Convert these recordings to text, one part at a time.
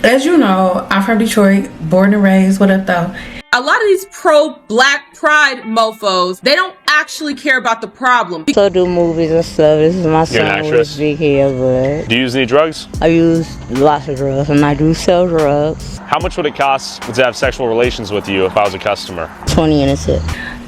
As you know, I'm from Detroit, born and raised. What up, though? A lot of these pro-black pride mofos, they don't actually care about the problem. So do movies and stuff. This is my son with big hair, but... Do you use any drugs? I use lots of drugs, and I do sell drugs. How much would it cost to have sexual relations with you if I was a customer? 20 in a tip.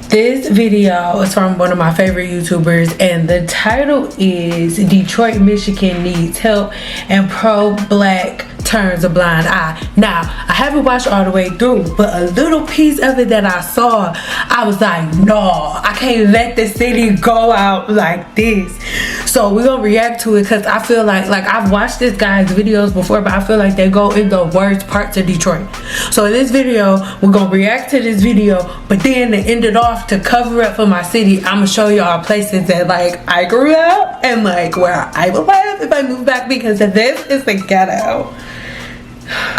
This video is from one of my favorite YouTubers, and the title is Detroit, Michigan Needs Help and Pro-Black Turns a Blind Eye. Now, I haven't watched all the way through, but a little piece of it that I saw, I was like, no, I can't let the city go out like this. So we're gonna react to it because I feel like I've watched this guy's videos before, but I feel like they go in the worst parts of Detroit. So in this video, we're gonna react to this video, but then to end it off, to cover up for my city, I'm gonna show y'all places that like I grew up and like where I will live if I move back, because this is the ghetto.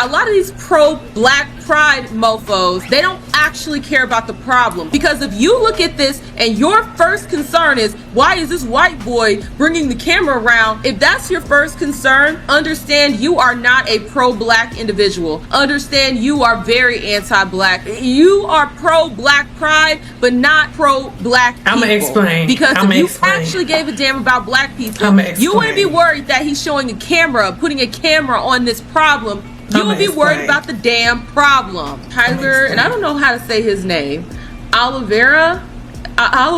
A lot of these pro-black pride mofos, they don't actually care about the problem. Because if you look at this and your first concern is, why is this white boy bringing the camera around? If that's your first concern, understand you are not a pro-black individual. Understand you are very anti-black. You are pro-black pride, but not pro-black people. I'm gonna explain. Because if you actually gave a damn about black people, you wouldn't be worried that he's showing a camera, putting a camera on this problem. You would be worried about the damn problem. Tyler, and I don't know how to say his name, olive oil, I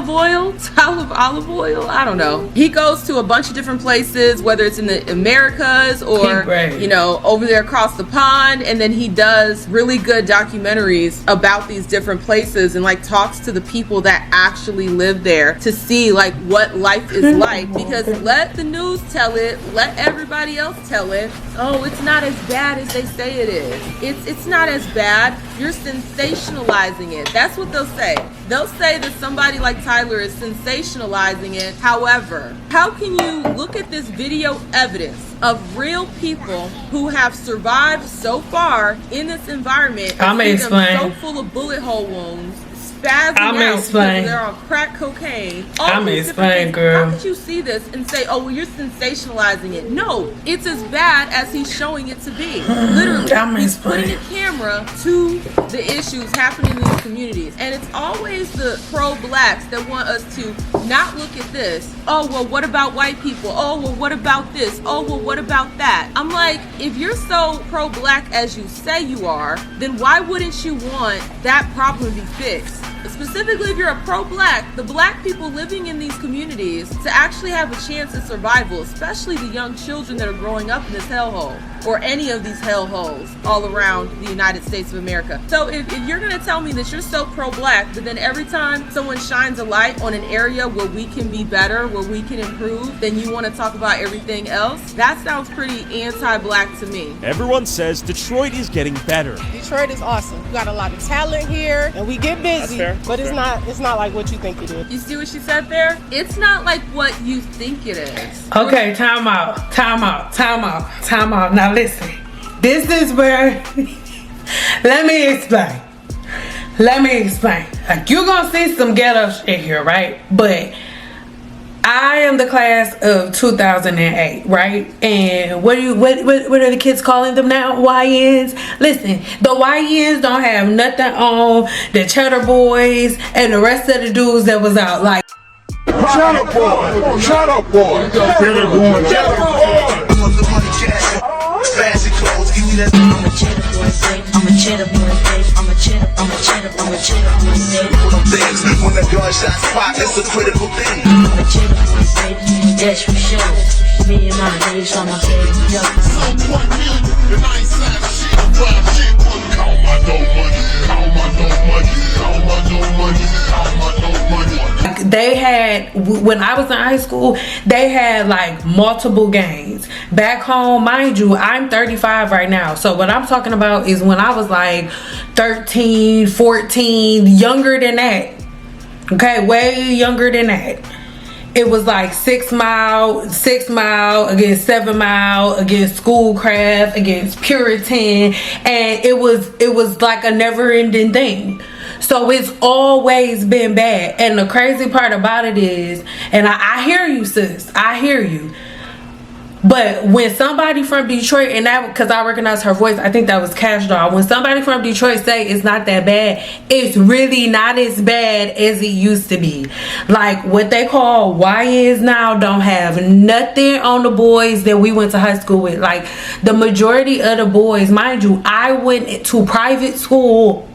don't know. He goes to a bunch of different places, whether it's in the Americas or, you know, over there across the pond, and then he does really good documentaries about these different places and like talks to the people that actually live there to see like what life is like. Because let the news tell it, let everybody else tell it. Oh, it's not as bad as they say it is. It's not as bad. You're sensationalizing it. That's what they'll say. They'll say that somebody like Tyler is sensationalizing it. However, how can you look at this video evidence of real people who have survived so far in this environment and see them so full of bullet hole wounds, spazzing out because they're on crack cocaine. How could you see this and say, oh, well, you're sensationalizing it? No, it's as bad as he's showing it to be. Literally, he's putting a camera to the issues happening in these communities. And it's always the pro-blacks that want us to not look at this. Oh, well, what about white people? Oh, well, what about this? Oh, well, what about that? I'm like, if you're so pro-black as you say you are, then why wouldn't you want that problem to be fixed? Specifically, if you're a pro-black, the black people living in these communities to actually have a chance at survival, especially the young children that are growing up in this hellhole or any of these hellholes all around the United States of America. So if you're gonna tell me that you're so pro-black, but then every time someone shines a light on an area where we can be better, where we can improve, then you want to talk about everything else, that sounds pretty anti-black to me. Everyone says Detroit is getting better. Detroit is awesome. We got a lot of talent here, and we get busy. But it's not like what you think it is. You see what she said there? It's not like what you think it is. Okay, time out. Now listen, this is where, let me explain. Like, you're gonna see some ghetto shit here, right? But I am the class of 2008, right? And what are the kids calling them now? YNs? Listen, the YNs don't have nothing on the Cheddar Boys and the rest of the dudes that was out. Like, shut up, boy. Cheddar Boy. Fancy clothes, give me that. I'm a cheddar boy, babe. I'm a cheddar boy, babe. I'm a cheddar boy, babe. When the gunshots pop, it's a critical thing. I'm a cheddar boy, babe. That's for sure. Me and my babes on my baby, yo. Someone new, and I ain't saying shit. I'm rap shit. Count my dough money. Count my dough money. Count my dough money. Count my dough money. They had, when I was in high school, they had like multiple gangs. Back home, mind you, I'm 35 right now. So what I'm talking about is when I was like 13, 14, younger than that. Okay, way younger than that. It was like 6 Mile against 7 Mile, against Schoolcraft, against Puritan, and it was like a never-ending thing. So it's always been bad. And the crazy part about it is, and I hear you, sis, I hear you. But when somebody from Detroit, and that, because I recognize her voice, I think that was Cash Doll. When somebody from Detroit say it's not that bad, it's really not as bad as it used to be. Like what they call YNs now don't have nothing on the boys that we went to high school with. Like the majority of the boys, mind you, I went to private school.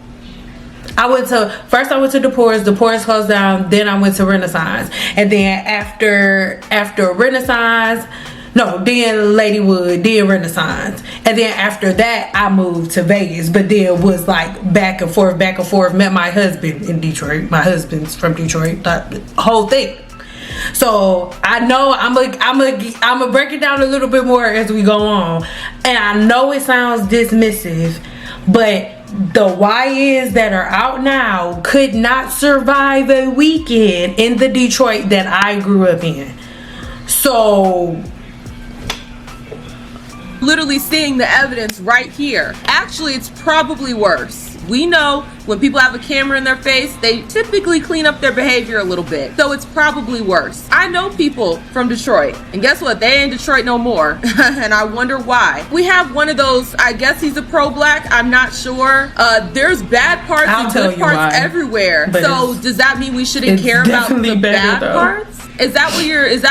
First I went to DePorres closed down, then I went to Renaissance. And then after Renaissance, no, then Ladywood, then Renaissance. And then after that, I moved to Vegas. But then was like back and forth. Met my husband in Detroit. My husband's from Detroit. The whole thing. So I know I'm gonna break it down a little bit more as we go on. And I know it sounds dismissive, but the YNs that are out now could not survive a weekend in the Detroit that I grew up in. So literally seeing the evidence right here. Actually, it's probably worse. We know when people have a camera in their face, they typically clean up their behavior a little bit. So it's probably worse. I know people from Detroit, and guess what? They ain't Detroit no more. And I wonder why. We have one of those, I guess he's a pro-black, I'm not sure. There's bad parts and good parts everywhere. So does that mean we shouldn't care about the bad parts? Is that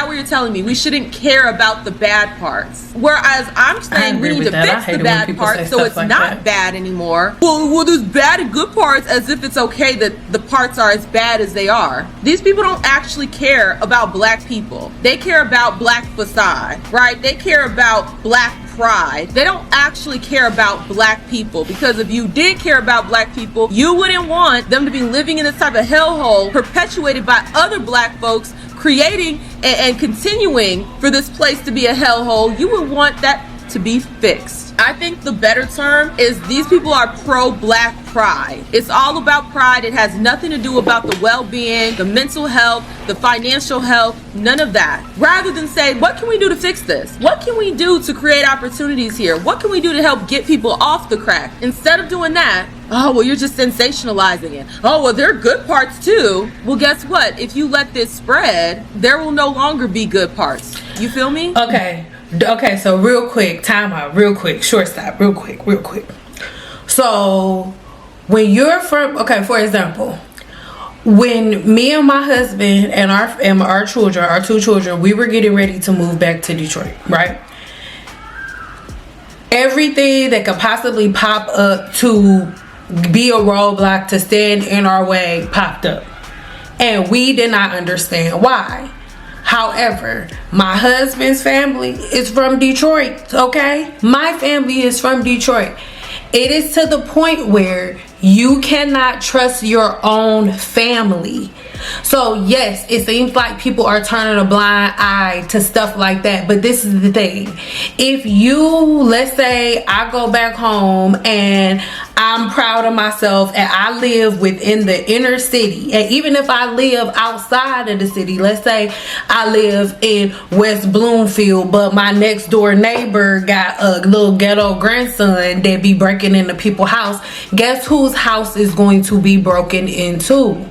what you're telling me? We shouldn't care about the bad parts. Whereas I'm saying we need to fix the bad parts so it's not bad anymore. Well, there's bad and good parts, as if it's okay that the parts are as bad as they are. These people don't actually care about black people. They care about black facade, right? They care about black pride. They don't actually care about black people, because if you did care about black people, you wouldn't want them to be living in this type of hellhole perpetuated by other black folks, creating and continuing for this place to be a hellhole. You would want that to be fixed. I think the better term is these people are pro-black pride. It's all about pride. It has nothing to do about the well-being, the mental health, the financial health, none of that. Rather than say, what can we do to fix this? What can we do to create opportunities here? What can we do to help get people off the crack? Instead of doing that, oh, well, you're just sensationalizing it. Oh, well, there are good parts too. Well, guess what? If you let this spread, there will no longer be good parts. You feel me? Okay, so real quick, time out, real quick, short stop, real quick. So when you're from, for example, when me and my husband and our two children, we were getting ready to move back to Detroit, right? Everything that could possibly pop up to be a roadblock to stand in our way popped up, and we did not understand why. However, my husband's family is from Detroit, okay? My family is from Detroit. It is to the point where you cannot trust your own family. So yes, it seems like people are turning a blind eye to stuff like that, but this is the thing. If you, let's say I go back home and I'm proud of myself and I live within the inner city, and even if I live outside of the city, let's say I live in West Bloomfield, but my next door neighbor got a little ghetto grandson that be breaking into people's house, guess whose house is going to be broken into?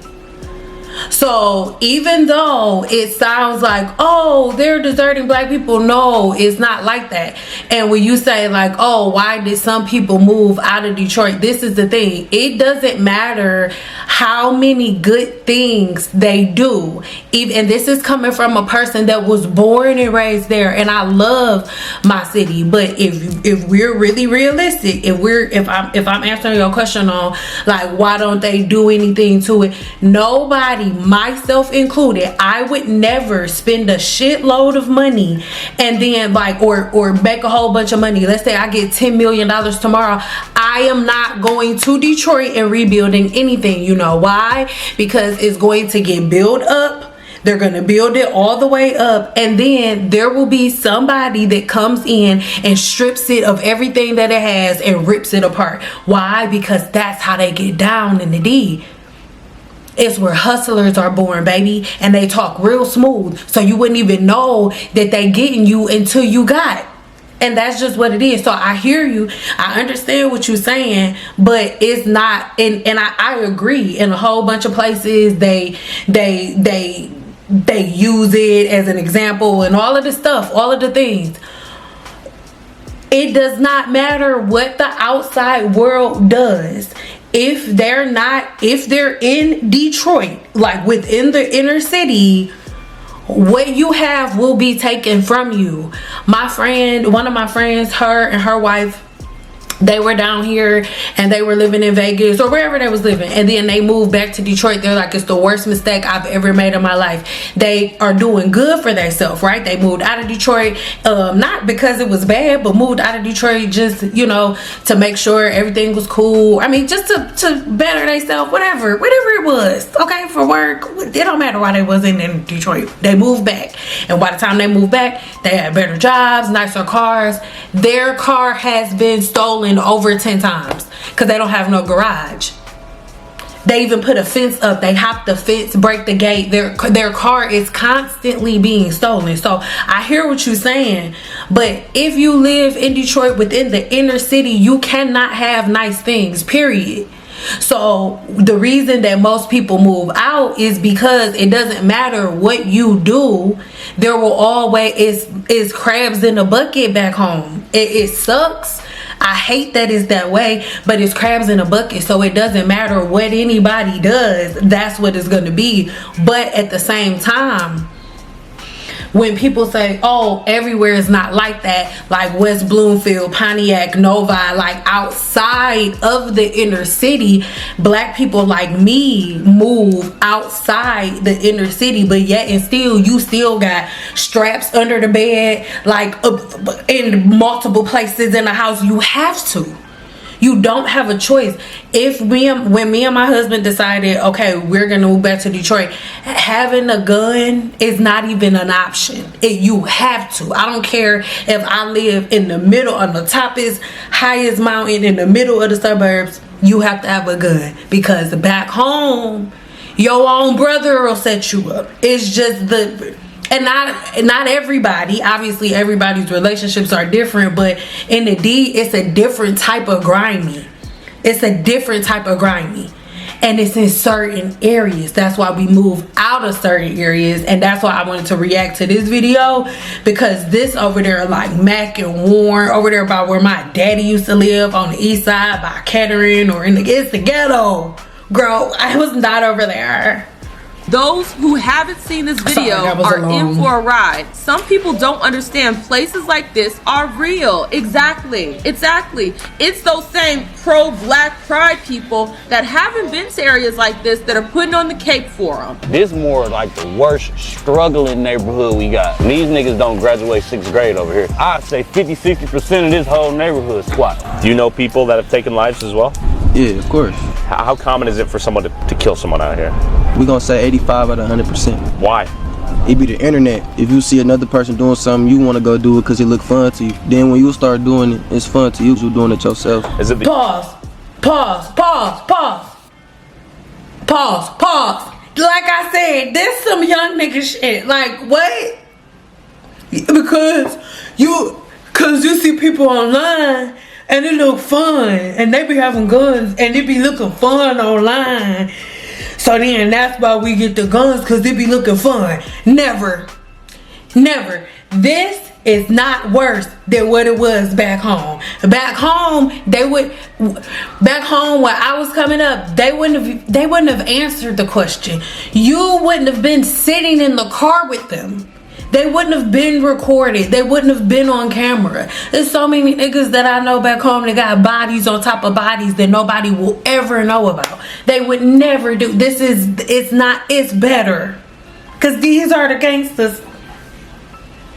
So even though it sounds like, oh, they're deserting black people, no, it's not like that. And when you say like, oh, why did some people move out of Detroit? This is the thing. It doesn't matter how many good things they do. And this is coming from a person that was born and raised there, and I love my city. But if we're really realistic, if I'm answering your question on like why don't they do anything to it, nobody, myself included, I would never spend a shitload of money and then like or make a whole bunch of money. Let's say I get $10 million tomorrow. I am not going to Detroit and rebuilding anything. You know why? Because it's going to get built up. They're going to build it all the way up, and then there will be somebody that comes in and strips it of everything that it has and rips it apart. Why? Because that's how they get down in the D. It's where hustlers are born, baby, and they talk real smooth, so you wouldn't even know that they getting you until you got. And that's just what it is. So I hear you, I understand what you're saying, but it's not, and I agree. In a whole bunch of places, they use it as an example and all of this stuff, all of the things. It does not matter what the outside world does. If they're in Detroit, like within the inner city, what you have will be taken from you. One of my friends, her and her wife, they were down here and they were living in Vegas or wherever they was living, and then they moved back to Detroit. They're like, it's the worst mistake I've ever made in my life. They are doing good for themselves, right? They moved out of Detroit, not because it was bad, but moved out of Detroit just, you know, to make sure everything was cool. I mean, just to better themselves, whatever it was, okay, for work. It don't matter why they wasn't in Detroit. They moved back, and by the time they moved back, they had better jobs, nicer cars. Their car has been stolen over 10 times because they don't have no garage. They even put a fence up. They hop the fence, break the gate. Their car is constantly being stolen. So I hear what you're saying, but if you live in Detroit within the inner city, you cannot have nice things, period. So the reason that most people move out is because it doesn't matter what you do, there will always is crabs in a bucket back home. It sucks. I hate that it's that way, but it's crabs in a bucket, so it doesn't matter what anybody does, that's what it's going to be. But at the same time, when people say, oh, everywhere is not like that, like West Bloomfield, Pontiac, Novi, like outside of the inner city, black people like me move outside the inner city, but yet and still, you still got straps under the bed, like in multiple places in the house. You have to. You don't have a choice. When me and my husband decided, okay, we're gonna move back to Detroit, having a gun is not even an option. You have to. I don't care if I live in the middle, on the toppest, highest mountain in the middle of the suburbs. You have to have a gun, because back home, your own brother will set you up. It's just and not everybody, obviously everybody's relationships are different, but in the D, it's a different type of grimy. It's a different type of grimy, and it's in certain areas. That's why we move out of certain areas, and that's why I wanted to react to this video, because this over there, like Mac and Warren, over there by where my daddy used to live on the east side by Kettering, or it's the ghetto. Girl, I was not over there. Those who haven't seen this video are in for a ride. Some people don't understand places like this are real. Exactly. It's those same pro-black pride people that haven't been to areas like this that are putting on the cape for them. This more like the worst struggling neighborhood we got. And these niggas don't graduate 6th grade over here. I'd say 50-60% of this whole neighborhood squat. Do you know people that have taken lives as well? Yeah, of course. How common is it for someone to kill someone out here? We're gonna say 85 out of 100%. Why? It be the internet. If you see another person doing something, you want to go do it because it look fun to you. Then when you start doing it, it's fun to you. You're doing it yourself. Is it Pause. Like I said, this some young nigga shit. Like, what? Because you see people online and it look fun, and they be having guns and it be looking fun online. So then that's why we get the guns, because they be looking fun. Never. This is not worse than what it was back home. Back home when I was coming up, they wouldn't have answered the question. You wouldn't have been sitting in the car with them. They wouldn't have been recorded. They wouldn't have been on camera. There's so many niggas that I know back home that got bodies on top of bodies that nobody will ever know about. They would never do. It's better. Because these are the gangsters.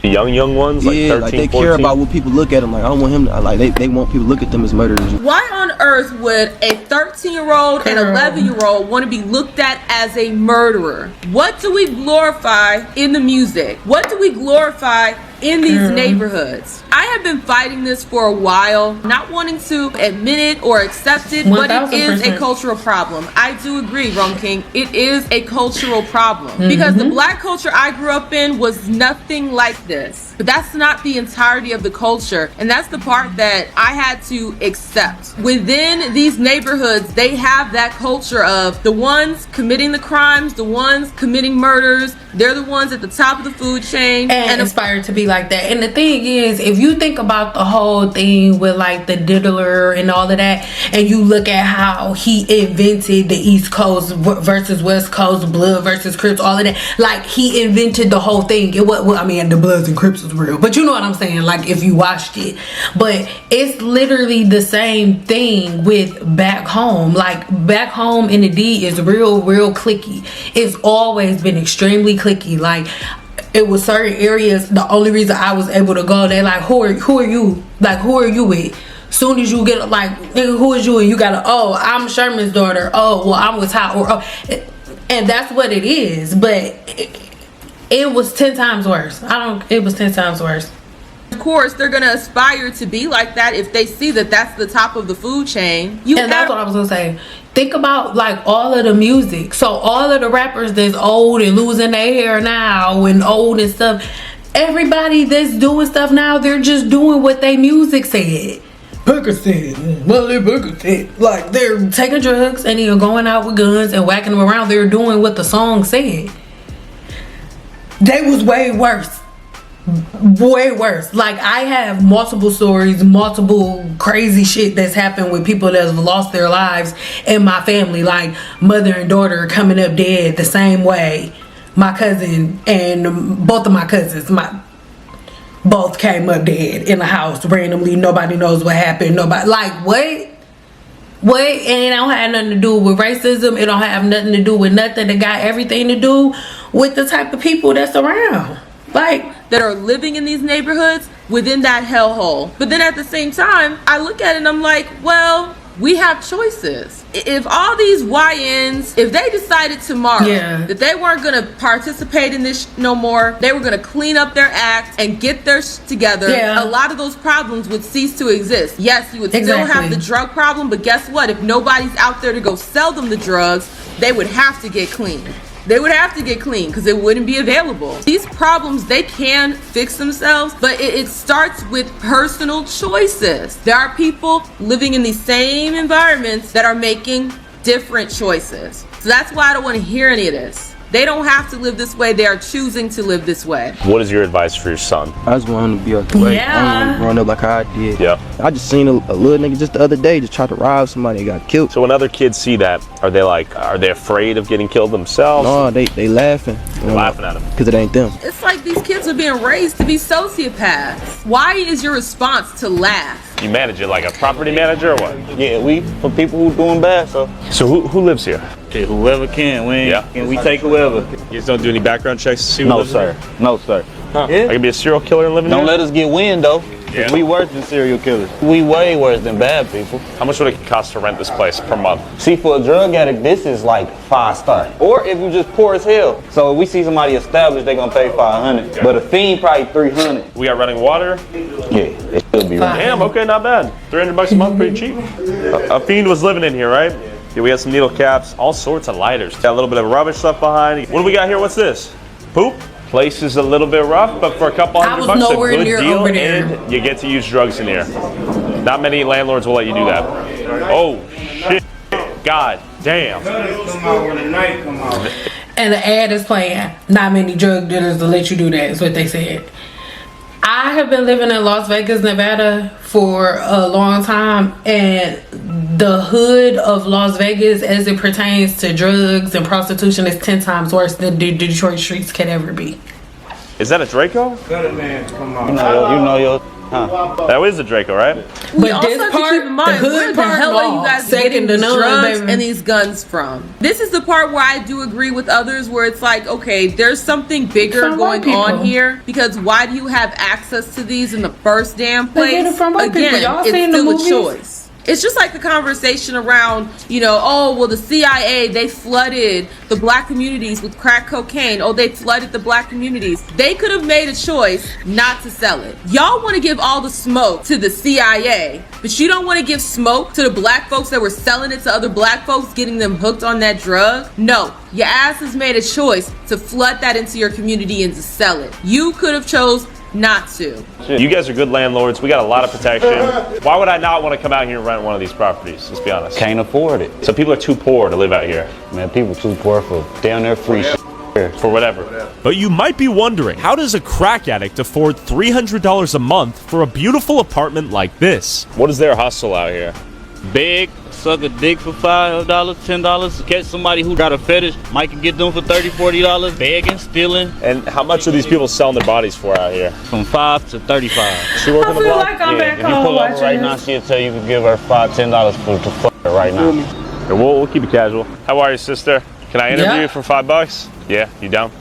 The young ones, like 13, like they 14. care about what people look at them. Like, I don't want him to, like, they want people to look at them as murderers. Why on earth would a 13-year-old and 11-year-old want to be looked at as a murderer? What do we glorify in the music? What do we glorify in these neighborhoods? I have been fighting this for a while, not wanting to admit it or accept it, but it is a cultural problem. I do agree, Rum King. It is a cultural problem because the black culture I grew up in was nothing like this. But that's not the entirety of the culture, and that's the part that I had to accept. Within these neighborhoods, they have that culture of the ones committing the crimes, the ones committing murders. They're the ones at the top of the food chain and inspired to be like that. And the thing is, if you think about the whole thing with like the diddler and all of that, and you look at how he invented the East Coast versus West Coast, Blood versus Crips, all of that, like he invented the whole thing. It was, well, I mean, the Bloods and Crips was real, but you know what I'm saying, like if you watched it. But it's literally the same thing with back home. Like back home in the D is real cliquey. It's always been extremely cliquey. Like it was certain areas, the only reason I was able to go, they like, who are you? Like, who are you with? Soon as you get like, nigga, who is you? And you gotta, oh, I'm Sherman's daughter. Oh, well, I'm with Ty. Or, oh. And that's what it is. But it was 10 times worse. It was 10 times worse. Of course, they're gonna aspire to be like that if they see that that's the top of the food chain. That's what I was gonna say. Think about like all of the music. So all of the rappers that's old and losing their hair now and old and stuff, everybody that's doing stuff now, they're just doing what they music said. Percocet, Molly Percocet. Like they're taking drugs and they're going out with guns and whacking them around. They're doing what the song said. They was way worse. Way worse. Like I have multiple stories, multiple crazy shit that's happened with people that have lost their lives in my family, like mother and daughter coming up dead the same way. My cousin and both of my cousins, both came up dead in the house randomly. Nobody knows what happened. Nobody, like, what? And it don't have nothing to do with racism. It don't have nothing to do with nothing. It got everything to do with the type of people that's around. Like, that are living in these neighborhoods within that hellhole. But then at the same time, I look at it and I'm like, well, we have choices. If all these YNs, if they decided tomorrow that they weren't going to participate in this no more, they were going to clean up their act and get their together, a lot of those problems would cease to exist. Yes, you would still have the drug problem, but guess what? If nobody's out there to go sell them the drugs, they would have to get clean. They would have to get clean because it wouldn't be available. These problems, they can fix themselves, but it starts with personal choices. There are people living in these same environments that are making different choices. So that's why I don't want to hear any of this. They don't have to live this way. They are choosing to live this way. What is your advice for your son? I just want him to be out the way. I don't want him to run up like how I did. Yeah. I just seen a little nigga just the other day just try to rob somebody and got killed. So when other kids see that, are they afraid of getting killed themselves? No, they laughing. They're laughing at them. Because it ain't them. It's like these kids are being raised to be sociopaths. Why is your response to laugh? You manage it like a property manager or what? Yeah, we for people who doing bad. So who lives here? Okay, whoever can. We take whoever. You just don't do any background checks to see who No, lives sir. here? No, sir. Huh. I could be a serial killer and living here? Don't let us get wind though. Yeah. We worse than serial killers. We way worse than bad people. How much would it cost to rent this place per month? See, for a drug addict, this is like 5-star. Or if you just poor as hell. So if we see somebody established, they gonna pay $500. Okay. But a fiend probably $300. We got running water? Yeah, it should be running. Damn, okay, not bad. $300 a month, pretty cheap. A fiend was living in here, right? Yeah, we had some needle caps, all sorts of lighters. Got a little bit of rubbish stuff behind. What do we got here? What's this? Poop? Place is a little bit rough, but for a couple $100 bucks, a good deal, and you get to use drugs in here. Not many landlords will let you do that. Oh shit! God damn! And the ad is playing. Not many drug dealers will let you do that. Is what they said. I have been living in Las Vegas, Nevada for a long time, and the hood of Las Vegas as it pertains to drugs and prostitution is 10 times worse than the Detroit streets can ever be. Is that a Draco? You know your That is a Draco, right? We also have to keep in mind, where the hell are you guys getting these drugs and these guns from? This is the part where I do agree with others, where it's like, okay, there's something bigger going on here, because why do you have access to these in the first damn place? Again, it's still a choice. It's just like the conversation around, oh, well, the CIA, they flooded the black communities with crack cocaine. Oh, they flooded the black communities. They could have made a choice not to sell it. Y'all want to give all the smoke to the CIA, but you don't want to give smoke to the black folks that were selling it to other black folks, getting them hooked on that drug. No, your ass has made a choice to flood that into your community and to sell it. You could have chose not to. You guys are good landlords. We got a lot of protection. Why would I not want to come out here and rent one of these properties? Let's be honest. Can't afford it. So people are too poor to live out here. Man, people too poor for down there free shit. for whatever. But you might be wondering, how does a crack addict afford $300 a month for a beautiful apartment like this? What is their hustle out here? Big, suck a dick for $5, $10. Catch somebody who got a fetish, might can get them for $30, $40. Begging, stealing. And how much are these people selling their bodies for out here? From 5 to 35. She working the block? Like I'm back If you home pull over watching right now, this. she'll tell you to give her $5, $10 to fuck her right now. Yeah, we'll keep it casual. How are you, sister? Can I interview you for $5? Yeah, you down?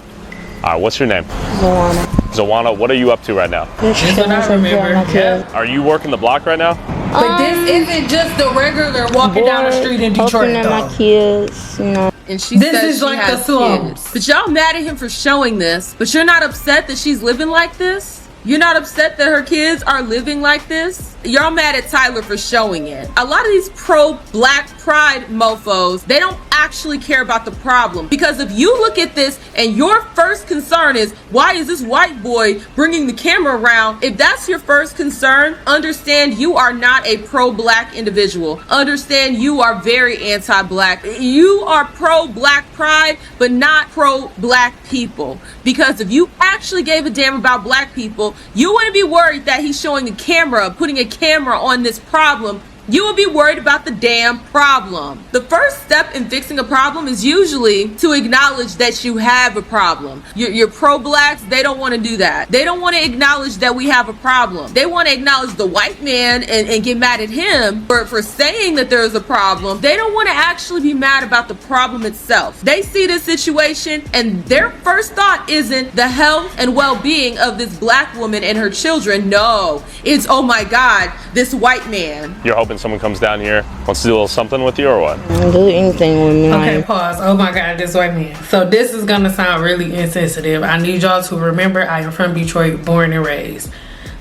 All right, what's your name? Zoana. Zoana, what are you up to right now? That's what I remember. Yeah. Are you working the block right now? But this isn't just the regular walking down the street in Detroit, at though. my kids, you know. And she This says is she like has the slums. kids. But y'all mad at him for showing this. But you're not upset that she's living like this? You're not upset that her kids are living like this? Y'all mad at Tyler for showing it. A lot of these pro-black pride mofos, they don't actually care about the problem. Because if you look at this and your first concern is, why is this white boy bringing the camera around? If that's your first concern, understand you are not a pro-black individual. Understand you are very anti-black. You are pro-black pride, but not pro-black people. Because if you actually gave a damn about black people, you wouldn't be worried that he's showing a camera, putting a camera on this problem. You would be worried about the damn problem. The first step in fixing a problem is usually to acknowledge that you have a problem. Your pro-blacks, they don't want to do that. They don't want to acknowledge that we have a problem. They want to acknowledge the white man and get mad at him for saying that there is a problem. They don't want to actually be mad about the problem itself. They see this situation and their first thought isn't the health and well-being of this black woman and her children. No, it's, oh my God, this white man. You're hoping someone comes down here, wants to do a little something with you or what? Do anything with me. Okay, pause. Oh my God, this white man. So this is gonna sound really insensitive. I need y'all to remember I am from Detroit, born and raised.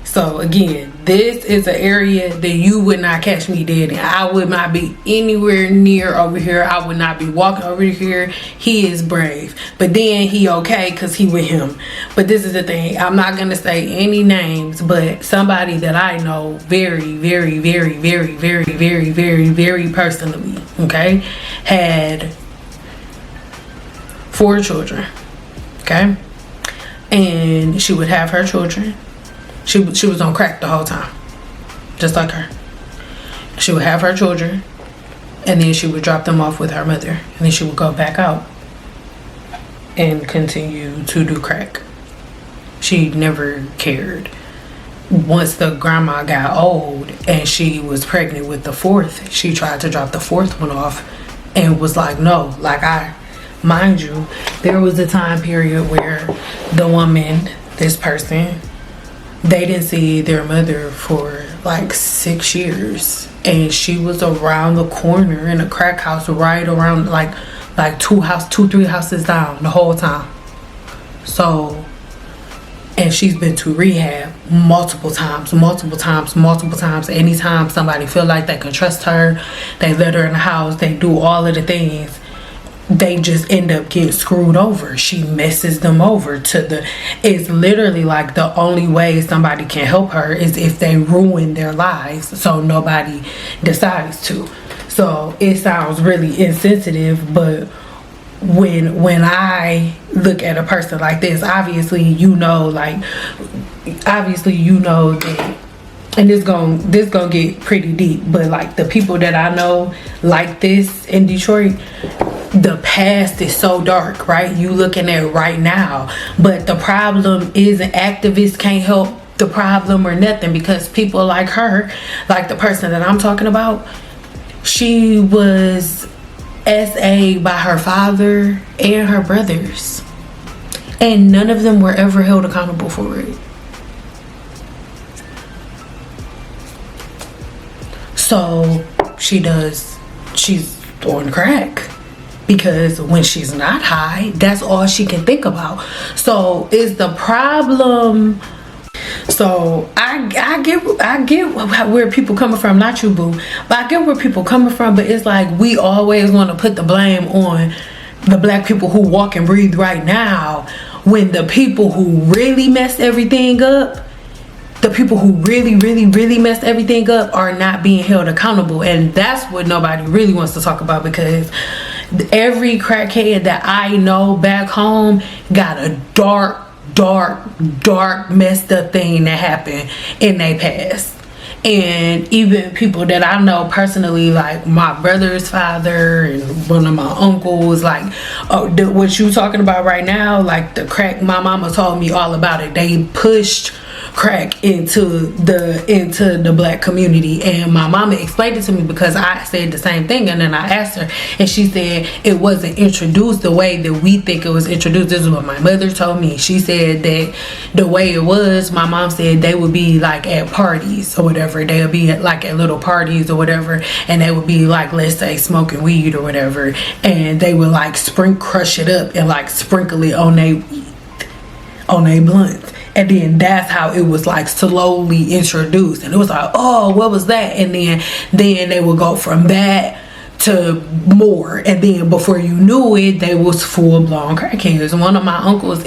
So again, this is an area that you would not catch me dead in. I would not be anywhere near over here. I would not be walking over here. He is brave. But then he okay because he with him. But this is the thing. I'm not going to say any names, but somebody that I know very, very, very, very, very, very, very, very personally, okay, had 4 children, okay? And she would have her children. She was on crack the whole time, just like her. She would have her children, and then she would drop them off with her mother, and then she would go back out and continue to do crack. She never cared. Once the grandma got old and she was pregnant with the 4th, she tried to drop the 4th one off and was like, no, mind you, there was a time period where the woman, this person, they didn't see their mother for like 6 years, and she was around the corner in a crack house right around like 2-3 houses down the whole time. So, and she's been to rehab multiple times. Anytime somebody feel like they can trust her, they let her in the house, they do all of the things, they just end up getting screwed over. She messes them over it's literally like the only way somebody can help her is if they ruin their lives so nobody decides to. So it sounds really insensitive, but when I look at a person like this, obviously you know that, and this gonna get pretty deep, but like the people that I know like this in Detroit, the past is so dark, right? You looking at right now, but the problem isn't activists can't help the problem or nothing, because people like her, like the person that I'm talking about, she was SA by her father and her brothers, and none of them were ever held accountable for it. So she's on crack, because when she's not high, that's all she can think about. So is the problem. So I get where people coming from, not you, boo, but I get where people coming from. But it's like we always want to put the blame on the black people who walk and breathe right now, when the people who really messed everything up, the people who really messed everything up are not being held accountable. And that's what nobody really wants to talk about, because every crackhead that I know back home got a dark messed up thing that happened in their past. And even people that I know personally, like my brother's father and one of my uncles, like what you talking about right now, like the crack, my mama told me all about it. They pushed crack into the black community, and my mama explained it to me because I said the same thing, and then I asked her and she said it wasn't introduced the way that we think it was introduced. This is what my mother told me. She said that the way it was, my mom said they would be like at parties or whatever. They would be like at little parties or whatever, and they would be like, let's say smoking weed or whatever, and they would like crush it up and like sprinkle it on they blunts. And then that's how it was like slowly introduced. And it was like, oh, what was that? And then they would go from that to more. And then before you knew it, they was full-blown crackheads. One of my uncles,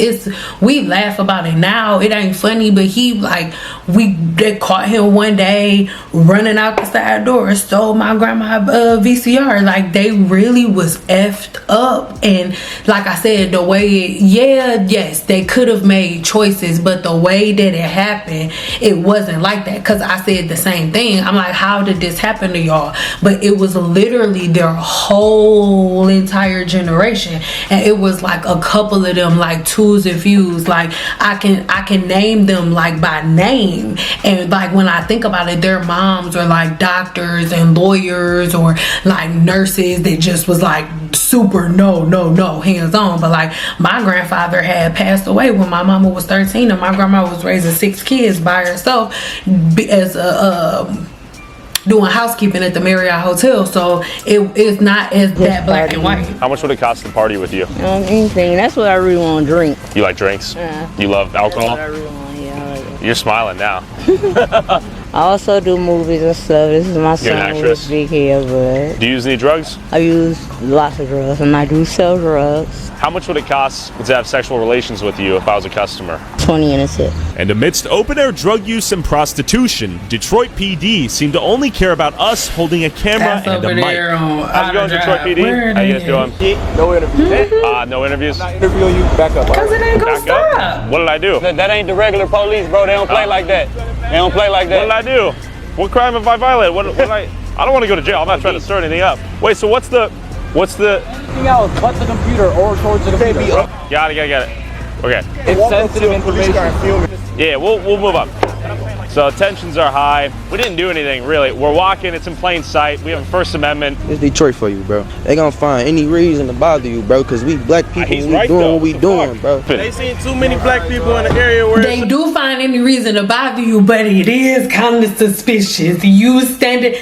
we laugh about it now. It ain't funny, but they caught him one day running out the side door and stole my grandma VCR. Like, they really was effed up. And like I said, the way yes, they could have made choices, but the way that it happened, it wasn't like that. Because I said the same thing. I'm like, how did this happen to y'all? But it was literally their whole entire generation, and it was like a couple of them, like twos and fews. Like I can name them like by name, and like when I think about it, their moms are like doctors and lawyers or like nurses that just was like super no hands on. But like my grandfather had passed away when my mama was 13, and my grandma was raising 6 kids by herself as a doing housekeeping at the Marriott Hotel, so it's not as that black and white. How much would it cost to party with you? Anything. That's what I really want to drink. You like drinks? You love alcohol? That's what I really want, yeah. You're smiling now. I also do movies and stuff. This is my son with big hair, but do you use any drugs? I use lots of drugs, and I do sell drugs. How much would it cost to have sexual relations with you if I was a customer? 20 and a tip. And amidst open-air drug use and prostitution, Detroit PD seemed to only care about us holding a camera and a mic. How's it going, Detroit PD? How you guys doing? No interviews. No interviews? I'm not interviewing you. Back up. Because it ain't gonna stop. What did I do? That ain't the regular police, bro. They don't play like that. They don't play like that. What did I do? What crime have I violated? What I don't want to go to jail. I'm not trying to stir anything up. Wait, so what's the anything else but the computer or towards the computer? Got it. Okay. It's sensitive information. Yeah, we'll move up. So tensions are high. We didn't do anything really. We're walking, it's in plain sight. We have a First Amendment. It's Detroit for you, bro. They gonna find any reason to bother you, bro, because we black people, He's we right, doing though. what we doing, bro. They seen too many black people in the area where they do find any reason to bother you, but it is kind of suspicious. You standing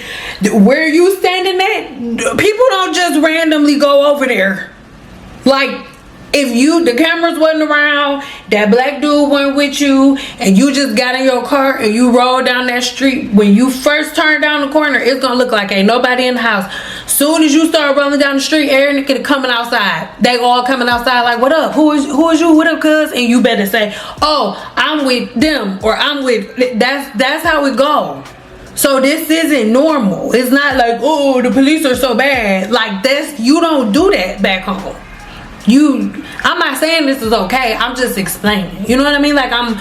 where you standing at, people don't just randomly go over there. Like, if the cameras wasn't around, that black dude went with you, and you just got in your car and you rolled down that street, when you first turn down the corner, it's gonna look like ain't nobody in the house. Soon as you start rolling down the street, every nigga coming outside. They all coming outside like, what up? Who is you? What up, cuz? And you better say, oh, I'm with them, or I'm with, that's how it go. So this isn't normal. It's not like, oh, the police are so bad. Like, you don't do that back home. I'm not saying this is okay. I'm just explaining. You know what I mean? Like I'm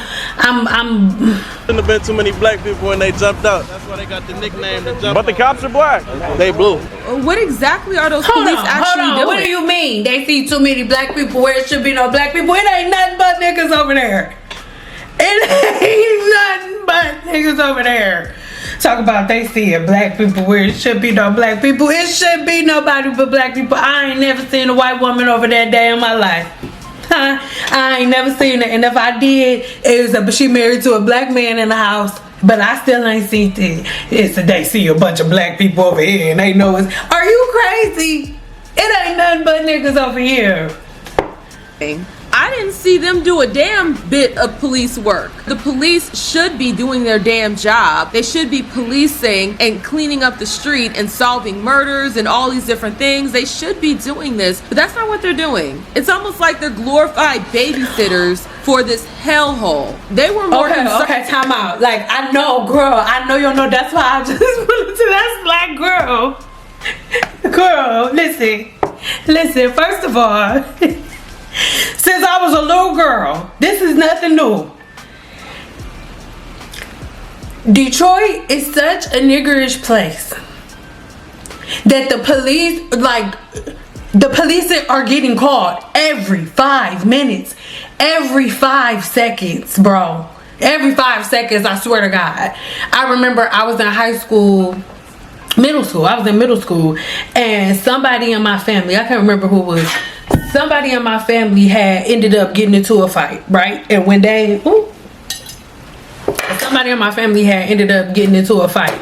Shouldn't have been too many black people when they jumped out. That's why they got the nickname to jump. But the cops are black. They blue. What exactly are those police actually doing? What do you mean? They see too many black people where it should be no black people? It ain't nothing but niggas over there. It ain't nothing but niggas over there. Talk about they seeing black people where it should be no black people. It should be nobody but black people. I ain't never seen a white woman over that day in my life. I ain't never seen it. And if I did, she married to a black man in the house. But I still ain't seen it. They see a bunch of black people over here and they know it's. Are you crazy? It ain't nothing but niggas over here. I didn't see them do a damn bit of police work. The police should be doing their damn job. They should be policing and cleaning up the street and solving murders and all these different things. They should be doing this, but that's not what they're doing. It's almost like they're glorified babysitters for this hellhole. They were more okay, time out. Like, I know, girl. I know you know. That's why I just put it to that black girl. Girl, listen. Listen, first of all, since I was a little girl, this is nothing new. Detroit is such a niggerish place that the police are getting called every 5 minutes, every 5 seconds, bro. Every 5 seconds, I swear to God. I remember I was in middle school, and somebody in my family, I can't remember who it was, somebody in my family had ended up getting into a fight, right? And when somebody in my family had ended up getting into a fight.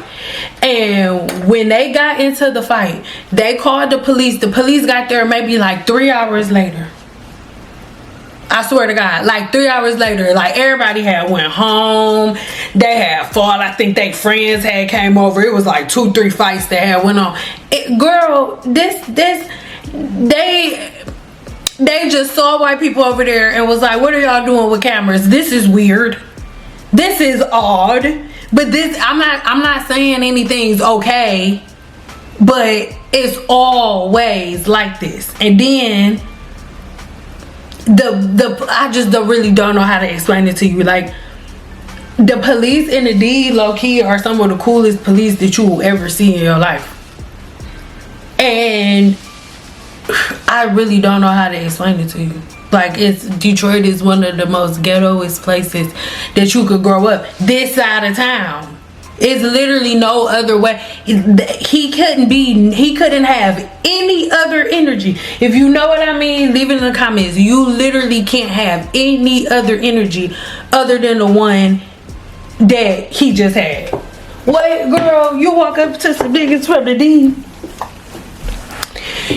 And when they got into the fight, they called the police. The police got there maybe like 3 hours later. I swear to God, like 3 hours later, like everybody had went home. They had fought. I think they friends had came over. It was like 2-3 fights that had went on. Girl, they just saw white people over there and was like, what are y'all doing with cameras? This is weird. This is odd. But I'm not saying anything's okay, but it's always like this. And then I just really don't know how to explain it to you. Like, the police in the D, low-key, are some of the coolest police that you will ever see in your life. And I really don't know how to explain it to you. Like, Detroit is one of the most ghettoest places that you could grow up. This side of town. It's literally no other way. He couldn't have any other energy. If you know what I mean, leave it in the comments. You literally can't have any other energy other than the one that he just had. What, girl? You walk up to some niggas from the D.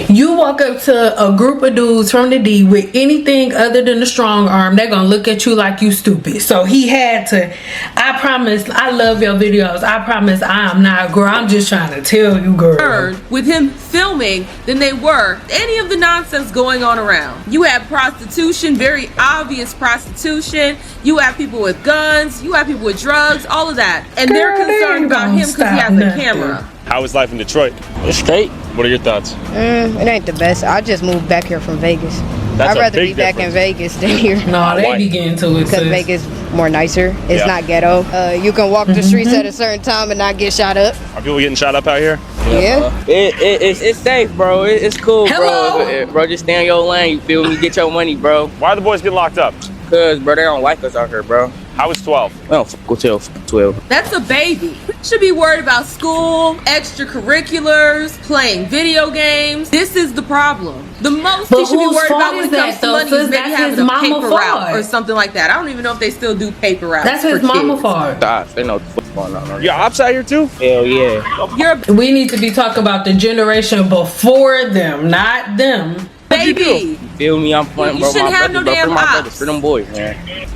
You walk up to a group of dudes from the D with anything other than a strong arm, they're gonna look at you like you stupid. So he had to. I promise, I love your videos. I promise I'm not, girl. I'm just trying to tell you, girl. With him filming than they were any of the nonsense going on around. You have prostitution, very obvious prostitution. You have people with guns. You have people with drugs, all of that. And Girl, they're concerned about him because he has a camera. How is life in Detroit? It's straight. What are your thoughts? It ain't the best. I just moved back here from Vegas. I'd rather be back in Vegas than here. No, they be getting to it. Because Vegas more nicer. It's not ghetto. You can walk the streets at a certain time and not get shot up. Are people getting shot up out here? Yeah. It's safe, bro. It's cool, bro. Bro, just stay in your lane. You feel me? Get your money, bro. Why are the boys getting locked up? Cause, bro, they don't like us out here, bro. How is 12? Well, go tell 12. That's a baby. Should be worried about school, extracurriculars, playing video games. This is the problem. The most he should be worried about when it comes to money is maybe having a paper route or something like that. I don't even know if they still do paper routes. That's his mama fault. They know what's going on. You got ops out here too? Hell yeah. We need to be talking about the generation before them, not them. Baby. Feel me? I'm playing, bro. You shouldn't have no damn ops. For them boys, man.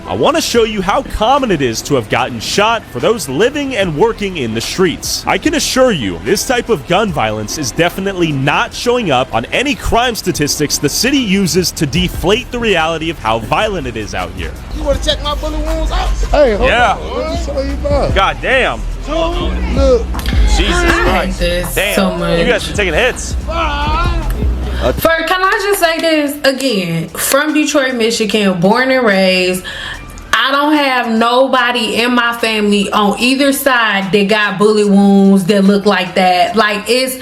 I want to show you how common it is to have gotten shot for those living and working in the streets. I can assure you, this type of gun violence is definitely not showing up on any crime statistics the city uses to deflate the reality of how violent it is out here. You want to check my bullet wounds out? Hey, hold on. Let me show you mine. God damn. Look. Jesus Christ. Damn. So much. You guys are taking hits. Can I just say this again? From Detroit, Michigan, born and raised. I don't have nobody in my family on either side that got bullet wounds that look like that. Like, it's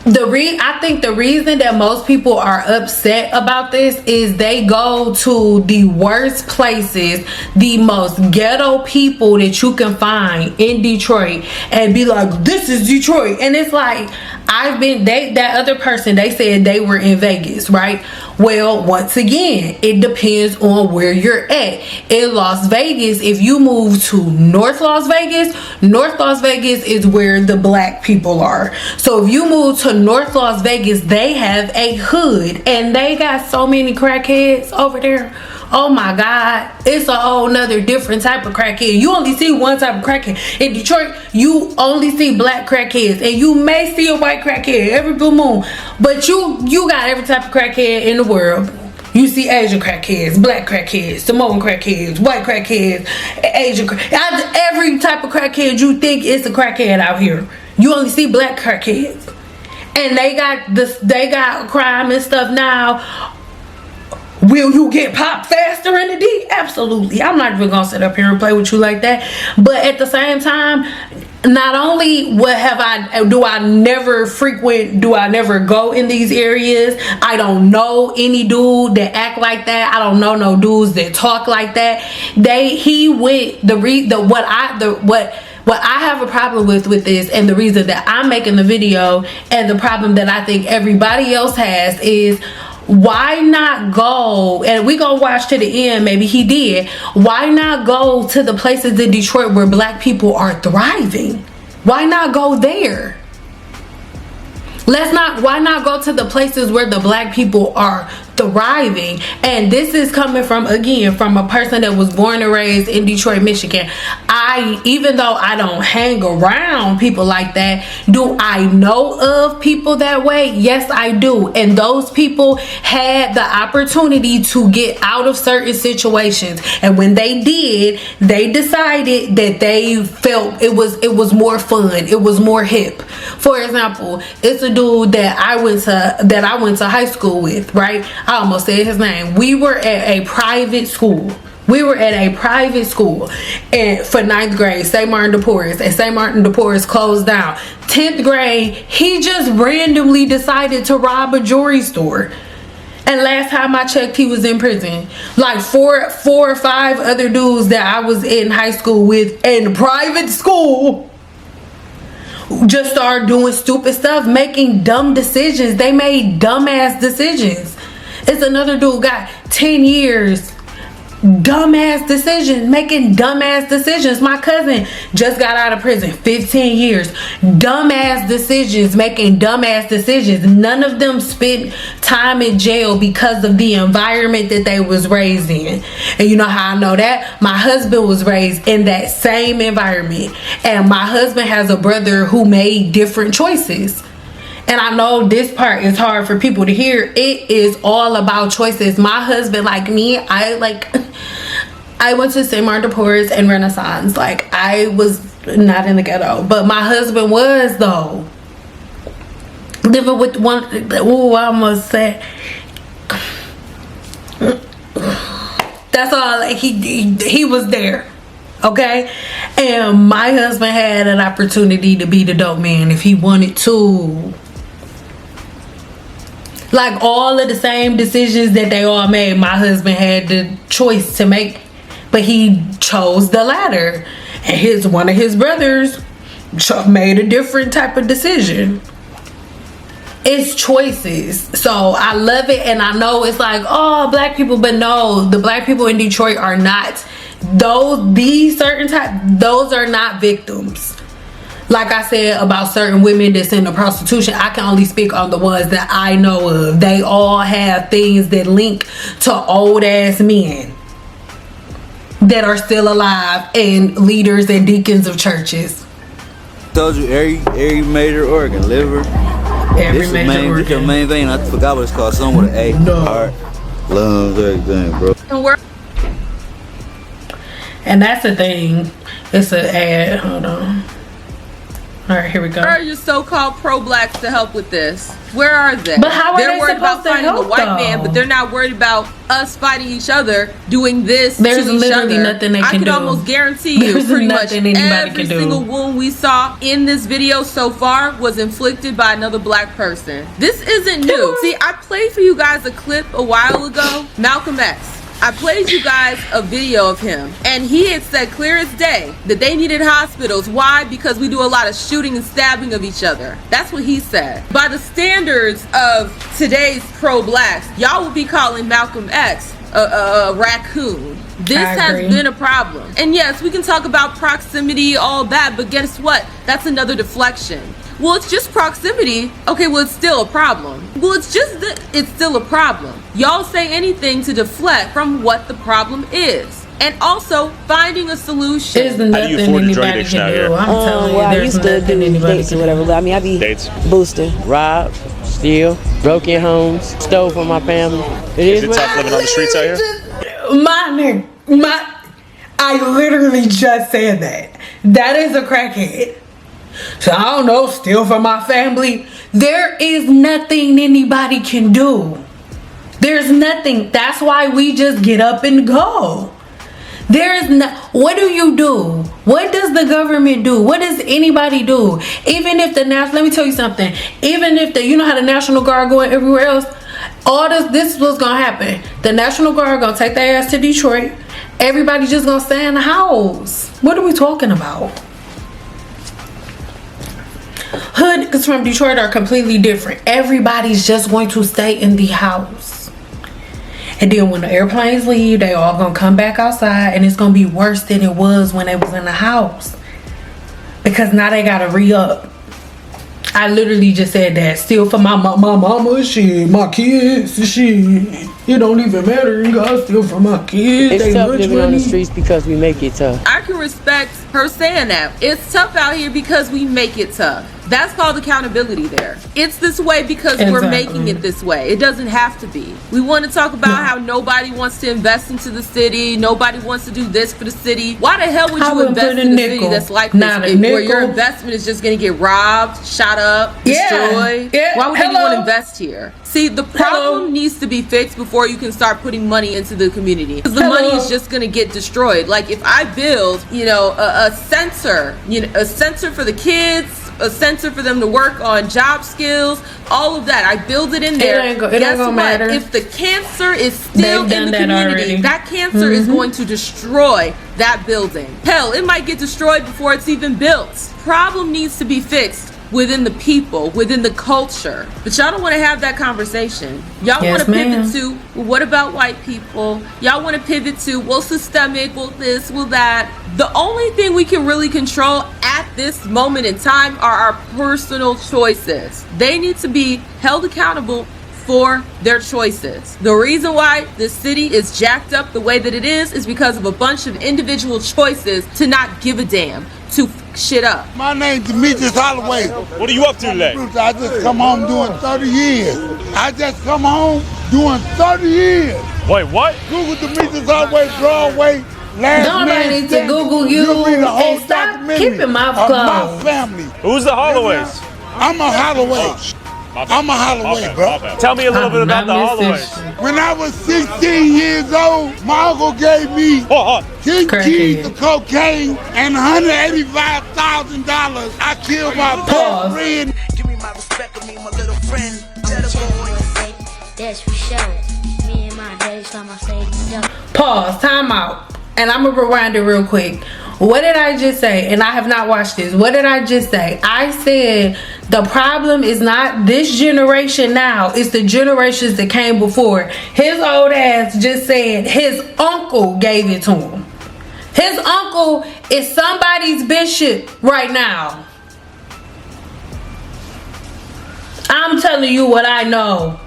I think the reason that most people are upset about this is they go to the worst places, the most ghetto people that you can find in Detroit and be like, this is Detroit. And it's like, that other person, they said they were in Vegas, right? Well, once again, it depends on where you're at. In Las Vegas, if you move to North Las Vegas is where the black people are. So if you move to North Las Vegas, they have a hood and they got so many crackheads over there. Oh my God, it's a whole nother different type of crackhead. You only see one type of crackhead. In Detroit, you only see black crackheads, and you may see a white crackhead every blue moon, but you got every type of crackhead in the world. You see Asian crackheads, black crackheads, Samoan crackheads, white crackheads, Asian crackheads. Every type of crackhead you think is a crackhead out here. You only see black crackheads. and they got crime and stuff now. Will you get popped faster in the D? Absolutely. I'm not even gonna sit up here and play with you like that. But at the same time, not only do I never go in these areas. I don't know any dude that act like that. I don't know no dudes that talk like that. What I have a problem with this, and the reason that I'm making the video, and the problem that I think everybody else has, is why not go, and we gonna watch to the end, maybe he did, why not go to the places in Detroit where black people are thriving? Why not go there? Why not go to the places where the black people are thriving? And this is coming from, again, from a person that was born and raised in Detroit, Michigan. Even though I don't hang around people like that, do I know of people that way? Yes, I do. And those people had the opportunity to get out of certain situations. And when they did, they decided that they felt it was more fun. It was more hip. For example, it's a dude that I went to high school with, right? I almost said his name. We were at a private school. And for 9th grade, St. Martin de Porres, and St. Martin de Porres closed down. 10th grade, he just randomly decided to rob a jewelry store. And last time I checked, he was in prison. Like four or five other dudes that I was in high school with in private school just started doing stupid stuff, making dumb decisions. They made dumbass decisions. It's another dude got 10 years. Dumbass decisions, making dumbass decisions. My cousin just got out of prison, 15 years. Dumbass decisions, making dumbass decisions. None of them spent time in jail because of the environment that they was raised in. And you know how I know that? My husband was raised in that same environment. And my husband has a brother who made different choices. And I know this part is hard for people to hear. It is all about choices. My husband, like me, I went to St. Martin de Porres and Renaissance. Like, I was not in the ghetto, but my husband was, though. Living with one, I almost said. That's all. Like, he was there. Okay, and my husband had an opportunity to be the dope man if he wanted to. Like, all of the same decisions that they all made, my husband had the choice to make, but he chose the latter. And one of his brothers made a different type of decision. It's choices. So I love it, and I know it's like, oh, black people, but no, the black people in Detroit are not those are not victims. Like I said about certain women that's into prostitution, I can only speak on the ones that I know of. They all have things that link to old ass men that are still alive and leaders and deacons of churches. Told you every major organ, liver. Every major organ. This your main vein. I forgot what it's called. Something with an A. No. Heart, lungs, everything, bro. And that's the thing. It's an ad. Hold on. All right, here we go. Where are your so-called pro-blacks to help with this? Where are they? But how are they're they worried about supposed to fighting help, the white though? man, but they're not worried about us fighting each other, doing this There's to each literally other. nothing they I can could do. almost guarantee you, There's pretty much nothing anybody every can do. single wound we saw in this video so far was inflicted by another black person. This isn't new. See, I played for you guys a clip a while ago, Malcolm X. I played you guys a video of him, and he had said clear as day that they needed hospitals. Why? Because we do a lot of shooting and stabbing of each other. That's what he said. By the standards of today's pro-blacks, y'all would be calling Malcolm X a raccoon. This has been a problem. And yes, we can talk about proximity, all that, but guess what? That's another deflection. Well, it's just proximity. Okay, well, it's still a problem. Well, it's just that it's still a problem. Y'all say anything to deflect from what the problem is. And also finding a solution. There's nothing anybody can do. I'm telling you, there's nothing anybody can do. Whatever. I mean, I be boosting, robbed, steal, broken homes, stole from my family. Is it tough living on the streets out here? I literally just said that. That is a crackhead. So I don't know, steal from my family. There is nothing anybody can do. There's nothing. That's why we just get up and go. There is no. What do you do? What does the government do? What does anybody do? Even if the national, let me tell you something. Even if the, you know how the National Guard going everywhere else. All this is what's gonna happen. The National Guard gonna take their ass to Detroit. Everybody just gonna stay in the house. What are we talking about? Hood niggas from Detroit are completely different. Everybody's just going to stay in the house. And then when the airplanes leave, they all gonna come back outside, and it's gonna be worse than it was when they was in the house. Because now they gotta re-up. I literally just said that. Steal from my mama, shit, my kids, shit. It don't even matter. You gotta steal from my kids. It's tough living on the streets because we make it tough. I can respect her saying that. It's tough out here because we make it tough. That's called accountability there. It's this way because we're making it this way. It doesn't have to be. We want to talk about how nobody wants to invest into the city. Nobody wants to do this for the city. Why the hell would you invest in a city that's like this, where your investment is just going to get robbed, shot up, destroyed? Why would anyone invest here? See, the problem needs to be fixed before you can start putting money into the community. Because the money is just going to get destroyed. Like if I build, a sensor, a sensor for the kids, a sensor for them to work on job skills, all of that. I build it in there. It ain't gonna matter. If the cancer is still in the community, that cancer is going to destroy that building. Hell, it might get destroyed before it's even built. Problem needs to be fixed within the people, within the culture. But y'all don't want to have that conversation. Y'all want to pivot to, well, what about white people? Y'all want to pivot to, well, systemic, well, this, well, that. The only thing we can really control at this moment in time are our personal choices. They need to be held accountable for their choices. The reason why this city is jacked up the way that it is because of a bunch of individual choices to not give a damn, to shit up. My name's Demetrius Holloway. What are you up to today? I just come home doing 30 years. I just come home doing 30 years. Wait, what? Google Demetrius Holloway, Broadway. Nobody needs to Google you and stop keeping my my family. Who's the Holloways? I'm a Holloway. I'm a Holloway, bro. Tell me a little bit about the Holloways. When I was 16 years old, my uncle gave me 10 keys of cocaine and $185,000. I killed my best friend. Give me my respect, I mean my little friend. That's for sure. Me and my daddy saw my say. Pause, time out. And I'm gonna rewind it real quick. What did I just say? And I have not watched this. What did I just say? I said the problem is not this generation now. It's the generations that came before. His old ass just said his uncle gave it to him. His uncle is somebody's bishop right now. I'm telling you what I know.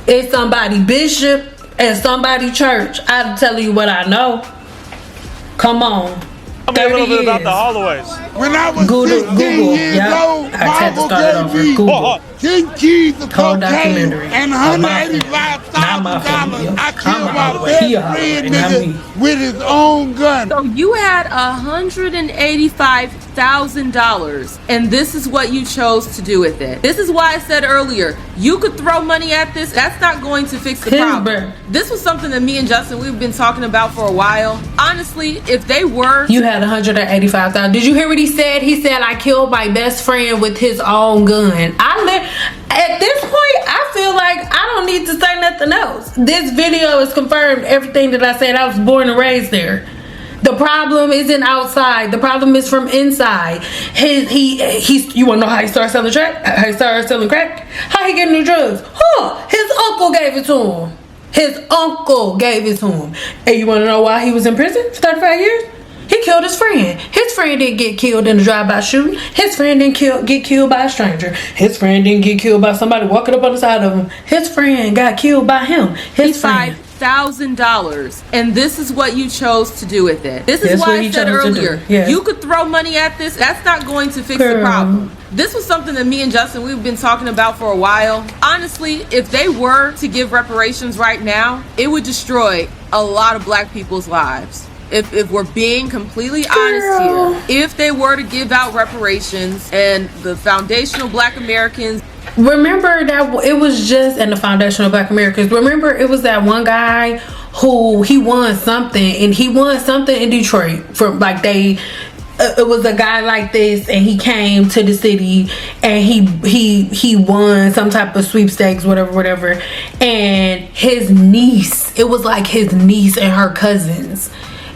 It's somebody bishop and somebody church. I'm telling you what I know. Come on. Tell me a little bit about the Holloways. When I was 16 years old, my uncle gave me 10 keys of cocaine and $185,000. I killed my best friend nigga with his own gun. So you had $185,000, and this is what you chose to do with it. This is why I said earlier, you could throw money at this. That's not going to fix the problem. This was something that me and Justin, we've been talking about for a while. Honestly, if they were... You had $185,000. Did you hear what he said? He said, I killed my best friend with his own gun. At this point, I feel like I don't need to say nothing else. This video has confirmed everything that I said. I was born and raised there. The problem isn't outside. The problem is from inside. You want to know how he started selling crack? How he started selling crack? How he getting the drugs? His uncle gave it to him. His uncle gave it to him. And you want to know why he was in prison for 35 years? He killed his friend. His friend didn't get killed in a drive-by shooting. His friend didn't get killed by a stranger. His friend didn't get killed by somebody walking up on the side of him. His friend got killed by him. His friend. $5,000, and this is what you chose to do with it. This is why I said earlier, you could throw money at this. That's not going to fix the problem. This was something that me and Justin, we've been talking about for a while. Honestly, if they were to give reparations right now, it would destroy a lot of black people's lives. if we're being completely honest here, if they were to give out reparations and the foundational Black Americans, remember that it was just, and the foundational Black Americans, remember it was that one guy who he won something, and he won something in Detroit from like it was a guy like this, and he came to the city and he won some type of sweepstakes, whatever, and his niece, it was like his niece and her cousins,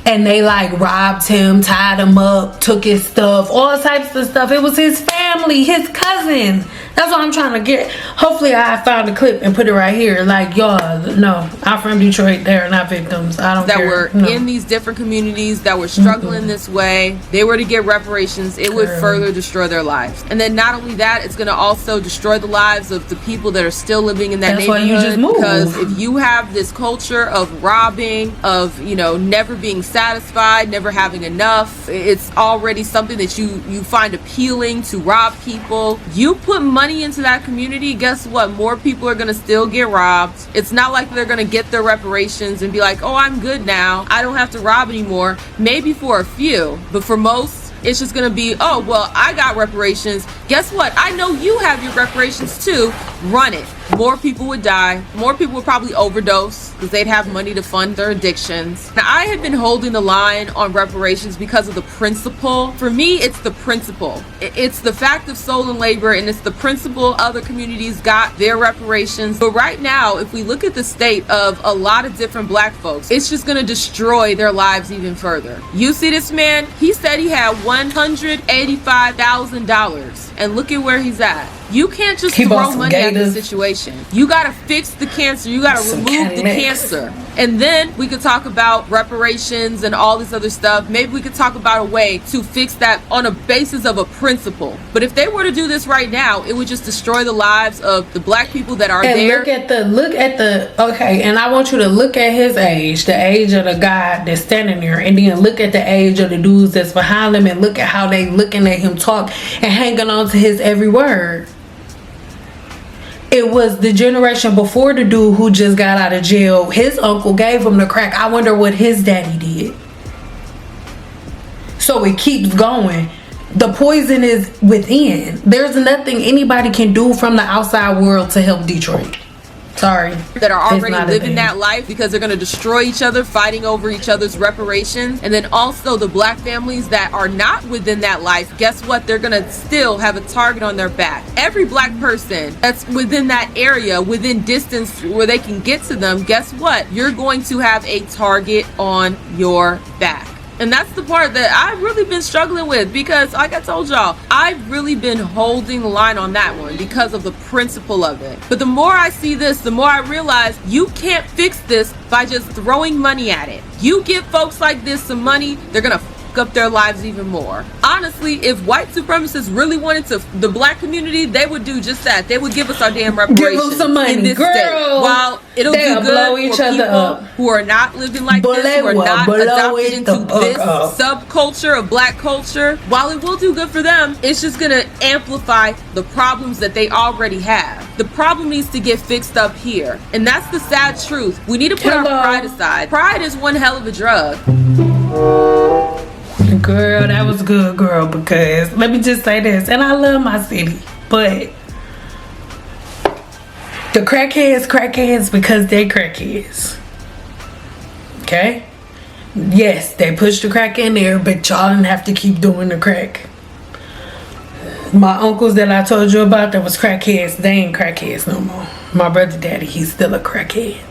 and they like robbed him, tied him up, took his stuff, all types of stuff. It was his family, his cousin. That's what I'm trying to get. Hopefully I found a clip and put it right here. Like, y'all, no, I'm from Detroit. They're not victims. I don't care. That were in these different communities that were struggling this way. They were to get reparations. It would further destroy their lives. And then not only that, it's going to also destroy the lives of the people that are still living in that neighborhood. That's why you just move. Because if you have this culture of robbing, of, you know, never being satisfied, never having enough, it's already something that you find appealing to rob people. You put money into that community, guess what? More people are going to still get robbed. It's not like they're going to get their reparations and be like, oh, I'm good now, I don't have to rob anymore. Maybe for a few, but for most, it's just going to be, oh, well, I got reparations. Guess what? I know you have your reparations too. Run it. More people would die. More people would probably overdose because they'd have money to fund their addictions. Now, I had been holding the line on reparations because of the principle. For me, it's the principle. It's the fact of stolen labor, and it's the principle other communities got their reparations. But right now, if we look at the state of a lot of different Black folks, it's just going to destroy their lives even further. You see this man? He said he had $185,000, and look at where he's at. You can't just throw money at the situation. You gotta fix the cancer. You gotta remove the cancer. And then we could talk about reparations and all this other stuff. Maybe we could talk about a way to fix that on a basis of a principle. But if they were to do this right now, it would just destroy the lives of the Black people that are there. Look at the okay, and I want you to look at his age, the age of the guy that's standing there, and then look at the age of the dudes that's behind him, and look at how they looking at him talk and hanging on to his every word. It was the generation before the dude who just got out of jail. His uncle gave him the crack. I wonder what his daddy did. So it keeps going. The poison is within. There's nothing anybody can do from the outside world to help Detroit. Sorry. That are already living that life because they're going to destroy each other, fighting over each other's reparations. And then also the Black families that are not within that life, guess what? They're going to still have a target on their back. Every Black person that's within that area, within distance where they can get to them, guess what? You're going to have a target on your back. And that's the part that I've really been struggling with because, like I told y'all, I've really been holding the line on that one because of the principle of it. But the more I see this, the more I realize you can't fix this by just throwing money at it. You give folks like this some money, they're gonna up their lives even more. Honestly, if white supremacists really wanted to, the Black community, they would do just that. They would give us our damn reparations. Give them some money, in this girl. State. While it'll do good blow each for other people up. who are not living like this, who are not adopted into this subculture of Black culture, while it will do good for them, it's just gonna amplify the problems that they already have. The problem needs to get fixed up here, and that's the sad truth. We need to put our pride aside. Pride is one hell of a drug. Girl, that was good, girl, because let me just say this, and I love my city, but the crackheads because they crackheads. Okay? Yes, they pushed the crack in there, but y'all didn't have to keep doing the crack. My uncles that I told you about that was crackheads, they ain't crackheads no more. My brother daddy, he's still a crackhead.